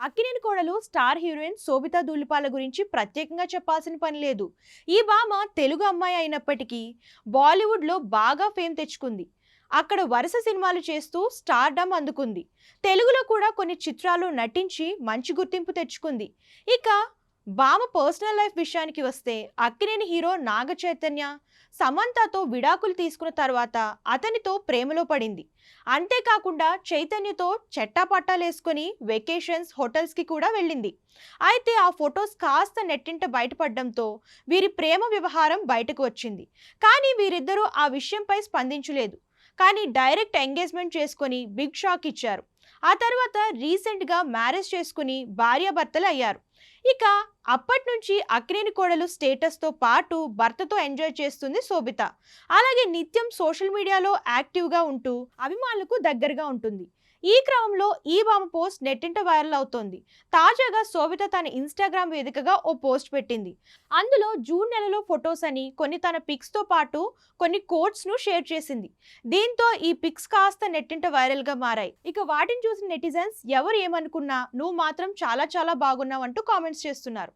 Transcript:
అక్కినేని కోడలు star heroine Sobhita Dhulipala గురించి ప్రత్యేకంగా చెప్పాల్సిన పని లేదు. ఈ భామ తెలుగు అమ్మాయి అయినప్పటికీ బాలీవుడ్లో బాగా ఫేమ్ తెచ్చుకుంది. అక్కడ వరుస సినిమాలు చేస్తూ స్టార్డమ్ అందుకుంది. తెలుగులో కూడా కొన్ని చిత్రాలు నటించి మంచి గుర్తింపు తెచ్చుకుంది. ఇక భామ పర్సనల్ లైఫ్ విషయానికి వస్తే అక్కినేని హీరో నాగ చైతన్య సమంతతో విడాకులు తీసుకున్న తర్వాత అతనితో ప్రేమలో పడింది. అంతేకాకుండా చైతన్యతో చెట్టాపట్టాలేసుకొని వెకేషన్స్ హోటల్స్కి కూడా వెళ్ళింది. అయితే ఆ ఫొటోస్ కాస్త నెట్టింట బయటపడడంతో వీరి ప్రేమ వ్యవహారం బయటకు వచ్చింది. కానీ వీరిద్దరూ ఆ విషయంపై స్పందించలేదు. కానీ డైరెక్ట్ ఎంగేజ్మెంట్ చేసుకొని బిగ్ షాక్ ఇచ్చారు. ఆ తర్వాత రీసెంట్గా మ్యారేజ్ చేసుకుని భార్యాభర్తలు అయ్యారు. ఇక అప్పటి నుంచి అక్కినేని కోడలు స్టేటస్తో పాటు భర్తతో ఎంజాయ్ చేస్తుంది శోభిత. అలాగే నిత్యం సోషల్ మీడియాలో యాక్టివ్గా ఉంటూ అభిమానులకు దగ్గరగా ఉంటుంది. ఈ క్రమంలో ఈ భామ పోస్ట్ నెట్టింట వైరల్ అవుతోంది. తాజాగా శోభిత తన ఇన్స్టాగ్రామ్ వేదికగా ఓ పోస్ట్ పెట్టింది. అందులో జూన్ నెలలో ఫొటోస్ అని కొన్ని తన పిక్స్తో పాటు కొన్ని కోట్స్ను షేర్ చేసింది. దీంతో ఈ పిక్స్ కాస్త నెట్టింట వైరల్గా మారాయి. ఇక వాటిని చూసిన నెటిజన్స్ ఎవరు ఏమనుకున్నా నువ్వు మాత్రం చాలా చాలా బాగున్నావు అంటూ కామెంట్స్ చేస్తున్నారు.